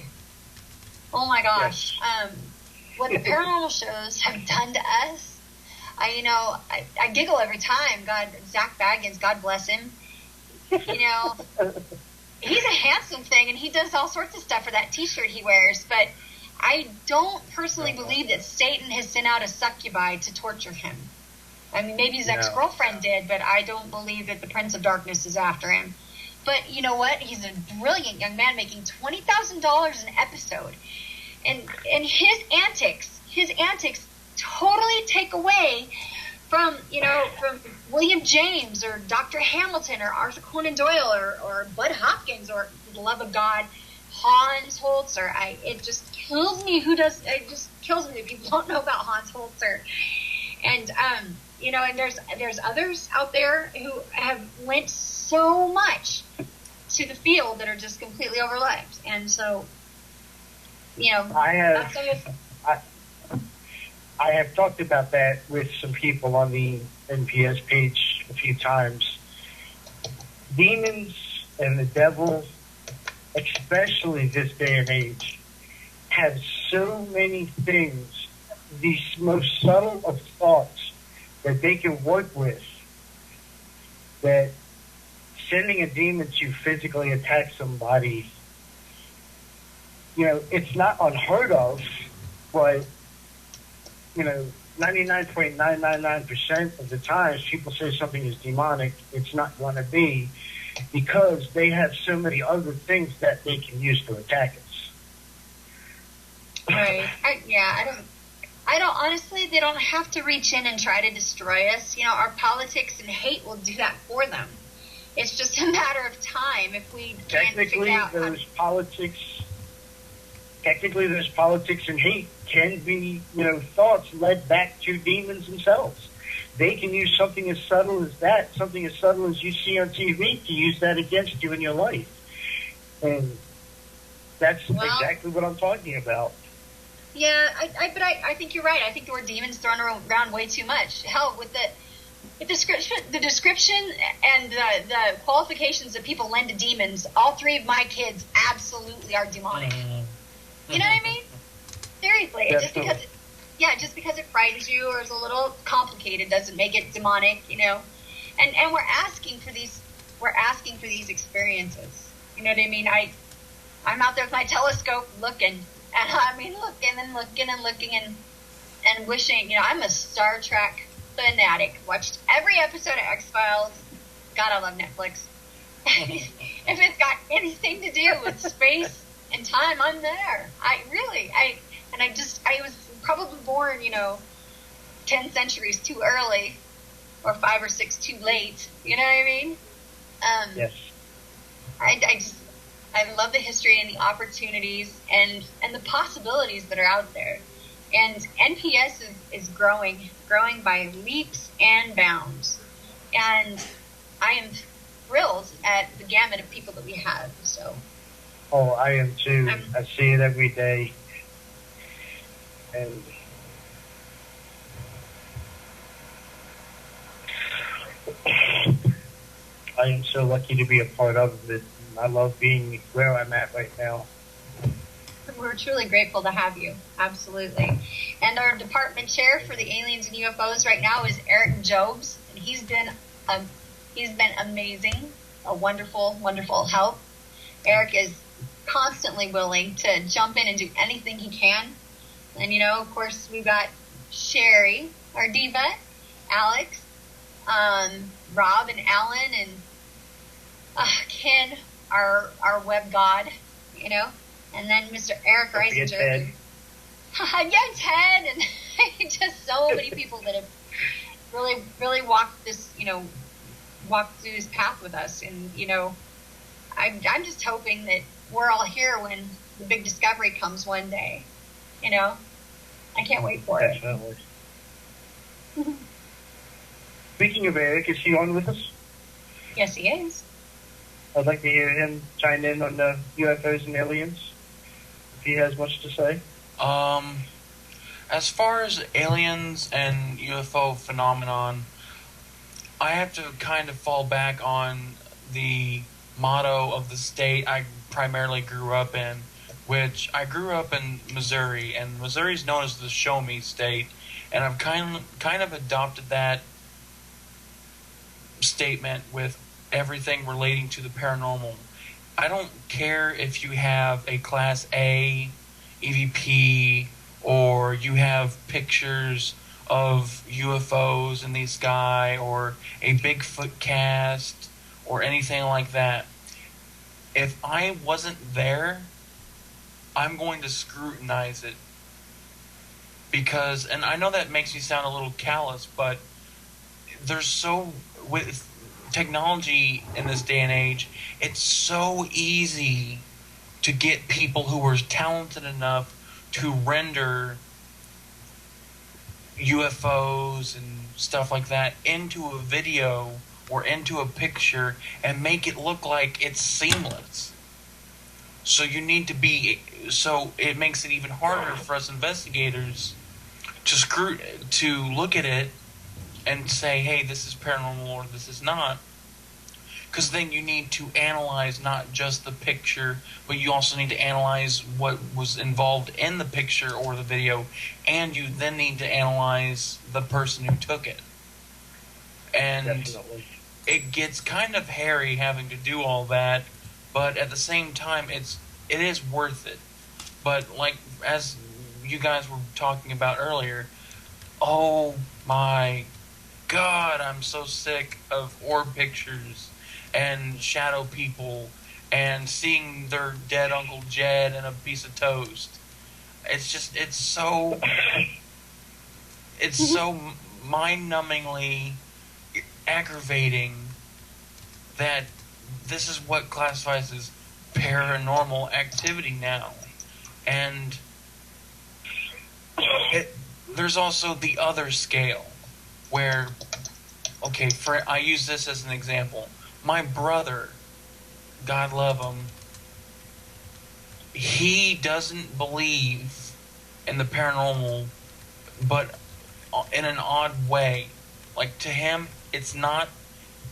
Oh my gosh. Yes. What the paranormal shows have done to us, I giggle every time. Zach Baggins, God bless him. He's a handsome thing, and he does all sorts of stuff for that T-shirt he wears, but I don't personally believe that Satan has sent out a succubi to torture him. I mean, maybe his ex-girlfriend did, but I don't believe that the Prince of Darkness is after him. But you know what? He's a brilliant young man making $20,000 an episode. And his antics totally take away from William James or Dr. Hamilton or Arthur Conan Doyle or Bud Hopkins or, for the love of God, Hans Holzer. It just kills me that people don't know about Hans Holzer. And and there's others out there who have lent so much to the field that are just completely overlooked. And so, I have talked about that with some people on the NPS page a few times. Demons and the devil, especially this day and age, have so many things, these most subtle of thoughts that they can work with, that sending a demon to physically attack somebody, it's not unheard of, but 99.999% of the times people say something is demonic, it's not going to be, because they have so many other things that they can use to attack us. Right. I don't honestly, they don't have to reach in and try to destroy us. Our politics and hate will do that for them. It's just a matter of time if we can't figure out Technically, those politics and hate can be, thoughts led back to demons themselves. they can use something as subtle as that, something as subtle as you see on TV, to use that against you in your life. And that's exactly what I'm talking about. Yeah, but I think you're right. I think the word demon's thrown around way too much. Hell, with the description and the qualifications that people lend to demons, all three of my kids absolutely are demonic. You know what I mean? Seriously, just because it frightens you or is a little complicated doesn't make it demonic, you know. And we're asking for these experiences. You know what I mean? I'm out there with my telescope looking. And I mean, looking and wishing, you know, I'm a Star Trek fanatic. Watched every episode of X-Files. God, I love Netflix. If it's got anything to do with space and time, I'm there. I was probably born, you know, 10 centuries too early or 5 or 6 too late. You know what I mean? Yes. I love the history and the opportunities and the possibilities that are out there. And NPS is growing by leaps and bounds. And I am thrilled at the gamut of people that we have. So. Oh, I am too. I see it every day. And I am so lucky to be a part of it. I love being where I'm at right now. We're truly grateful to have you. Absolutely. And our department chair for the Aliens and UFOs right now is Eric Jobs. And he's been amazing, a wonderful, wonderful help. Eric is constantly willing to jump in and do anything he can. And, you know, of course, we've got Sherry, our diva, Alex, Rob and Alan, and Ken, our web god, you know, and then Mr. Eric Reisinger. Ted, and just so many people that have really, really walked this, you know, walked through this path with us. And, you know, I'm just hoping that we're all here when the big discovery comes one day, you know. I can't wait for it. Definitely. Speaking of Eric, is he on with us? Yes, he is. I'd like to hear him chime in on the UFOs and aliens, if he has much to say. As far as aliens and UFO phenomenon, I have to kind of fall back on the motto of the state I primarily grew up in, which I grew up in Missouri, and Missouri is known as the show me state, and I've kind of adopted that statement with everything relating to the paranormal. I don't care if you have a Class A EVP or you have pictures of UFOs in the sky or a Bigfoot cast or anything like that. If I wasn't there, I'm going to scrutinize it. Because, and I know that makes me sound a little callous, but with technology in this day and age, it's so easy to get people who are talented enough to render UFOs and stuff like that into a video or into a picture and make it look like it's seamless. So it makes it even harder for us investigators to look at it and say, hey, this is paranormal or this is not. Because then you need to analyze not just the picture, but you also need to analyze what was involved in the picture or the video, and you then need to analyze the person who took it. And Definitely. It gets kind of hairy having to do all that, but at the same time, it is worth it. But like as you guys were talking about earlier, oh my God, I'm so sick of orb pictures and shadow people and seeing their dead Uncle Jed and a piece of toast. It's so mind-numbingly aggravating that this is what classifies as paranormal activity now. And there's also the other scale, where, okay, I use this as an example. My brother, God love him, he doesn't believe in the paranormal, but in an odd way. Like, to him, it's not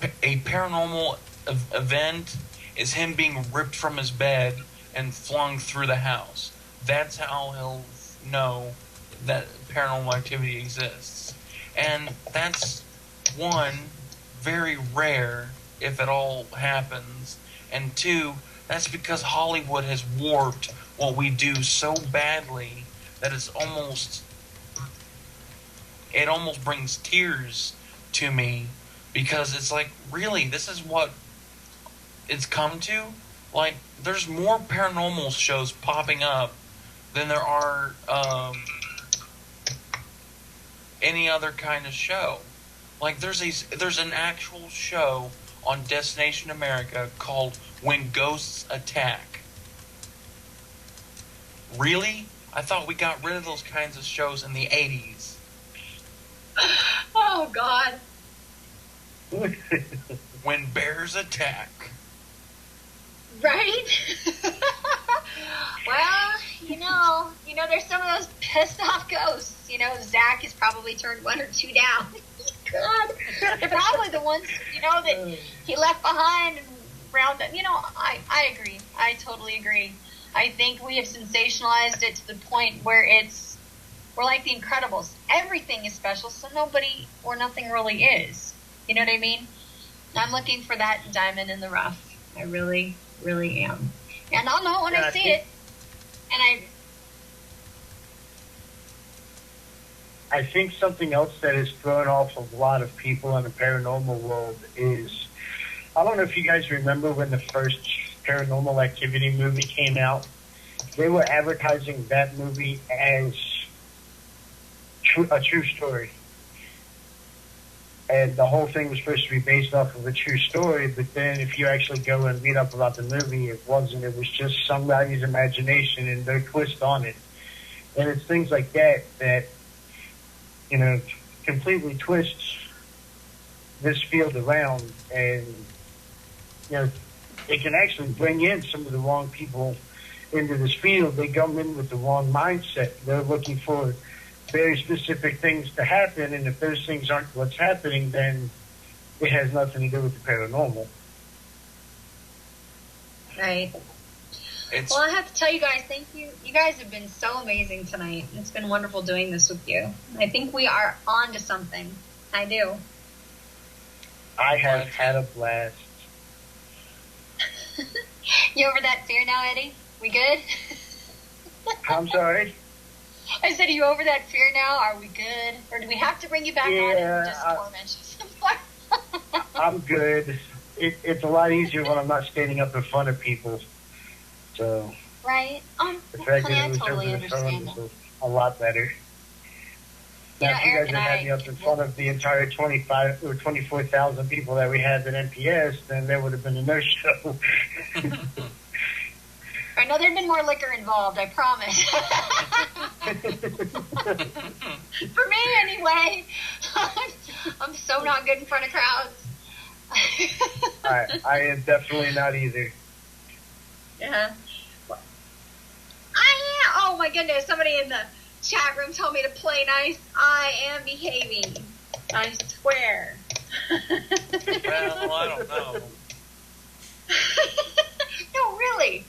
a paranormal event, is him being ripped from his bed and flung through the house. That's how he'll know that paranormal activity exists. And that's, one, very rare, if at all happens. And two, that's because Hollywood has warped what we do so badly that it almost brings tears to me, because it's like, really, this is what it's come to? Like, there's more paranormal shows popping up than there are any other kind of show. Like, there's an actual show on Destination America called When Ghosts Attack. Really? I thought we got rid of those kinds of shows in the 80s. Oh, God. When Bears Attack. Right? Well, there's some of those pissed off ghosts. Zach has probably turned one or two down. God. They're probably the ones, that he left behind and round up. I agree. I totally agree. I think we have sensationalized it to the point where we're like the Incredibles. Everything is special, so nobody or nothing really is. You know what I mean? I'm looking for that diamond in the rough. I really, really am. And I'll know when I see it. And I think something else that has thrown off a lot of people in the paranormal world is, I don't know if you guys remember when the first Paranormal Activity movie came out. They were advertising that movie as a true story. And the whole thing was supposed to be based off of a true story, but then if you actually go and read up about the movie, it wasn't. It was just somebody's imagination and their twist on it. And it's things like that completely twists this field around, and, it can actually bring in some of the wrong people into this field. They come in with the wrong mindset. They're looking for very specific things to happen, and if those things aren't what's happening, then it has nothing to do with the paranormal. right. Well, I have to tell you guys, thank you. You guys have been so amazing tonight. It's been wonderful doing this with you. I think we are on to something. I do. I have had a blast. You over that fear now, Eddie? We good? I'm sorry? I said, are you over that fear now? Are we good? Or do we have to bring you back on and just torment you some more? I'm good. It's a lot easier when I'm not standing up in front of people. So, right? the fact Honey, that I it was totally over the phone understand was a lot better. Now, if you guys had had me up in front of the entire 25 or 24,000 people that we had at NPS, then there would have been a no-show. I know there'd been more liquor involved, I promise. For me, anyway. I'm so not good in front of crowds. I am definitely not either. Yeah. Oh my goodness, somebody in the chat room told me to play nice. I am behaving. I swear. Well, I don't know. No, really.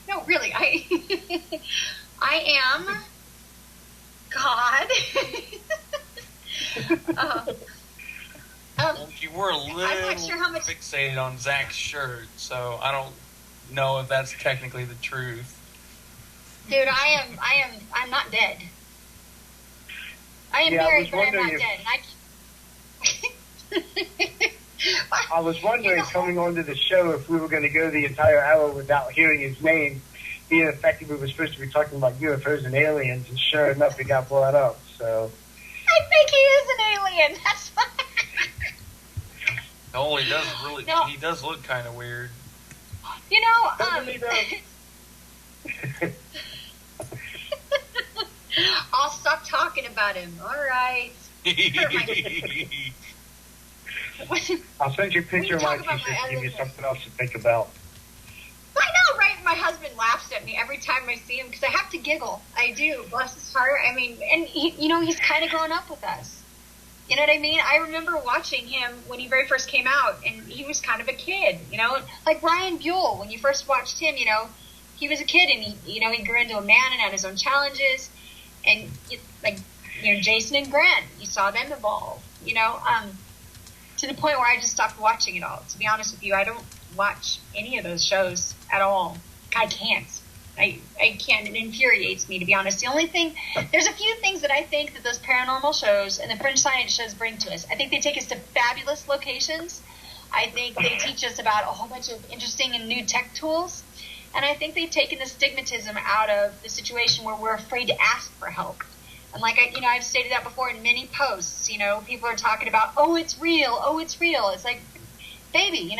I am God. Well, you were a little I'm not sure how much fixated on Zach's shirt, so I don't know if that's technically the truth. Dude, I'm not dead. I am married, but I'm not dead. I was wondering, coming onto the show, if we were going to go the entire hour without hearing his name, being the fact that we were supposed to be talking about UFOs and aliens, and sure enough, it got brought up. So I think he is an alien. That's why. Oh, he does really. No. He does look kind of weird. I'll stop talking about him. All right. I'll send you a picture of my talk about t-shirt my to give you other something else to think about. I know, right? My husband laughs at me every time I see him because I have to giggle. I do. Bless his heart. I mean, and he's kind of grown up with us. You know what I mean? I remember watching him when he very first came out, and he was kind of a kid. Like Ryan Buell. When you first watched him, he was a kid, and he grew into a man and had his own challenges. And Jason and Grant, you saw them evolve. To the point where I just stopped watching it all. To be honest with you, I don't watch any of those shows at all. I can't. I can't. It infuriates me, to be honest. The only thing, there's a few things that I think that those paranormal shows and the fringe science shows bring to us. I think they take us to fabulous locations. I think they teach us about a whole bunch of interesting and new tech tools. And I think they've taken the stigmatism out of the situation where we're afraid to ask for help. And like I've stated that before in many posts. People are talking about, oh, it's real. Oh, it's real. It's like, baby,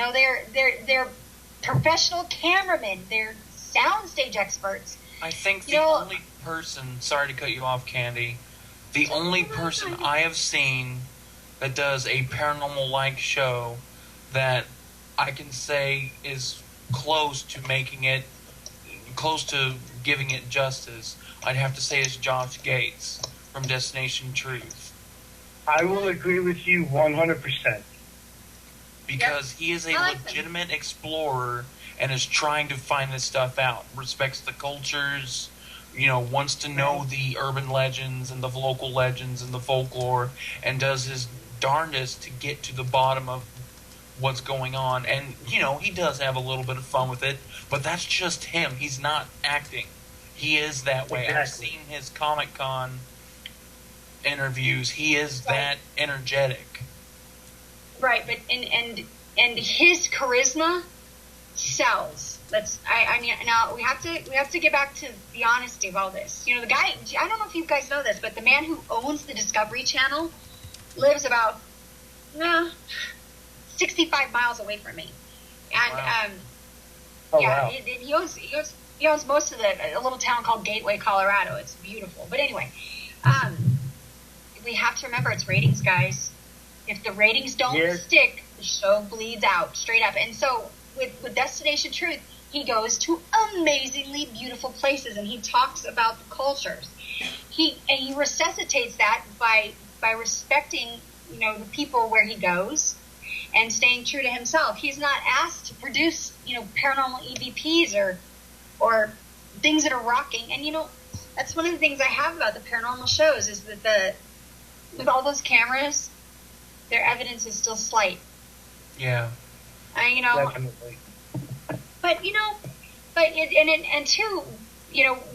they're professional cameramen. They're soundstage experts. I think the only person, sorry to cut you off, Candy, the only person I have seen that does a paranormal-like show that I can say is close to giving it justice, I'd have to say is Josh Gates from Destination Truth. I will agree with you 100%. Because he is a legitimate explorer and is trying to find this stuff out. Respects the cultures, wants to know the urban legends and the local legends and the folklore, and does his darndest to get to the bottom of what's going on. And, he does have a little bit of fun with it, but that's just him. He's not acting. He is that way. Exactly. I've seen his Comic-Con interviews. He is that energetic. Right, but and his charisma sells. Now we have to get back to the honesty of all this. The guy, I don't know if you guys know this, but the man who owns the Discovery Channel lives about 65 miles away from me, and wow. He owns most of a little town called Gateway, Colorado. It's beautiful, but anyway, we have to remember it's ratings, guys. If the ratings don't stick, the show bleeds out straight up. And so with Destination Truth, he goes to amazingly beautiful places and he talks about the cultures. He resuscitates that by respecting, the people where he goes and staying true to himself. He's not asked to produce, paranormal EVPs or things that are rocking. And that's one of the things I have about the paranormal shows is that with all those cameras, their evidence is still slight. Yeah. Definitely. But two,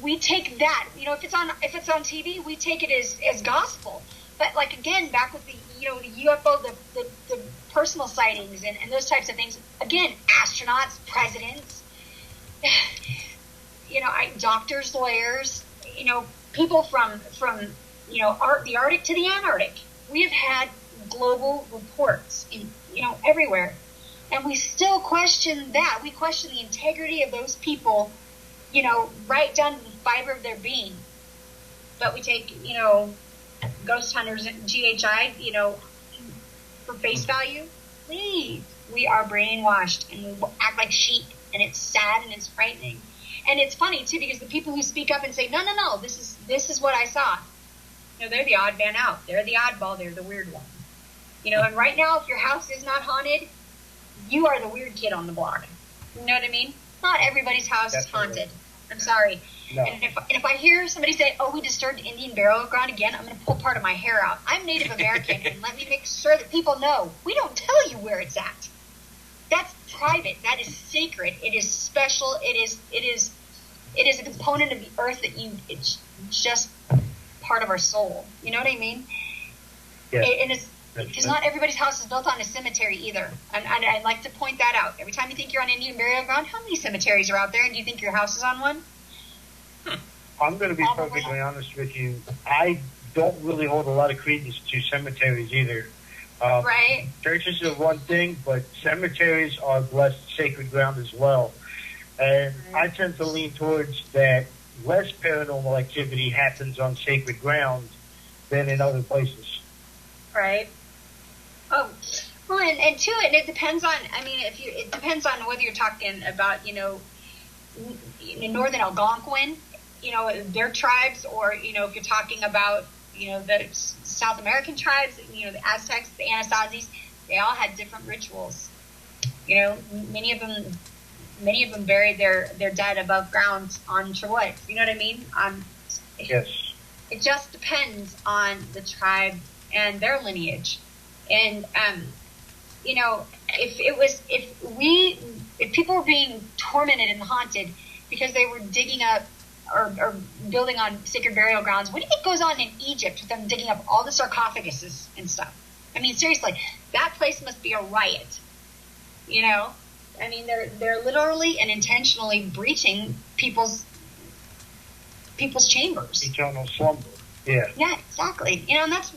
we take that. If it's on TV, we take it as gospel. But like again, back with the UFO, the personal sightings and those types of things. Again, astronauts, presidents, doctors, lawyers, people from the Arctic to the Antarctic. We have had global reports everywhere, and we still question that. We question the integrity of those people, right down to the fiber of their being. But we take ghost hunters and GHI for face value. Please, we are brainwashed and we act like sheep, and it's sad and it's frightening. And it's funny too, because the people who speak up and say no, this is what I saw, they're the odd man out. They're the oddball. They're the weird one. And right now, if your house is not haunted, you are the weird kid on the block. You know what I mean? Not everybody's house is haunted. I'm sorry. No. And if I hear somebody say, oh, we disturbed Indian burial ground again, I'm going to pull part of my hair out. I'm Native American, and let me make sure that people know. We don't tell you where it's at. That's private. That is sacred. It is special. It is a component of the earth that it's just part of our soul. You know what I mean? Yeah. And it's because not everybody's house is built on a cemetery either. And I'd like to point that out. Every time you think you're on Indian burial ground, how many cemeteries are out there? And do you think your house is on one? I'm going to be perfectly honest with you. I don't really hold a lot of credence to cemeteries either. Right. Churches are one thing, but cemeteries are blessed sacred ground as well. And I tend to lean towards that less paranormal activity happens on sacred ground than in other places. Right. Oh, Well, and two, and it depends on. I mean, it depends on whether you're talking about Northern Algonquin, their tribes, or if you're talking about the South American tribes, the Aztecs, the Anasazis. They all had different rituals. Many of them buried their dead above ground on Chihuahua. You know what I mean? Yes. It just depends on the tribe and their lineage. And if people were being tormented and haunted because they were digging up or building on sacred burial grounds, what do you think goes on in Egypt with them digging up all the sarcophaguses and stuff? I mean, seriously, that place must be a riot. I mean, they're literally and intentionally breaching people's chambers. Eternal slumber. Yeah. Yeah, exactly. And that's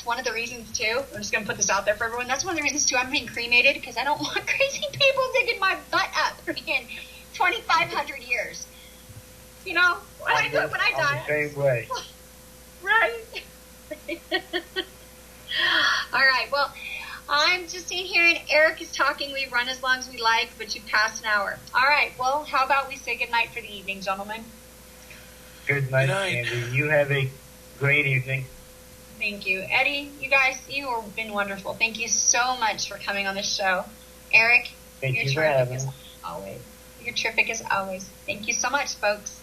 one of the reasons too. I'm just going to put this out there for everyone. That's one of the reasons too. I'm being cremated because I don't want crazy people digging my butt up in 2,500 years. When I die. The same way. Right. All right. Well, I'm just in here, and Eric is talking. We run as long as we like, but you passed an hour. All right. Well, how about we say goodnight for the evening, gentlemen? Good night, Andy. You have a great evening. Thank you. Eddie, you guys, you have been wonderful. Thank you so much for coming on the show. Eric, Thank you're you for terrific having as us. always. You're terrific as always. Thank you so much, folks.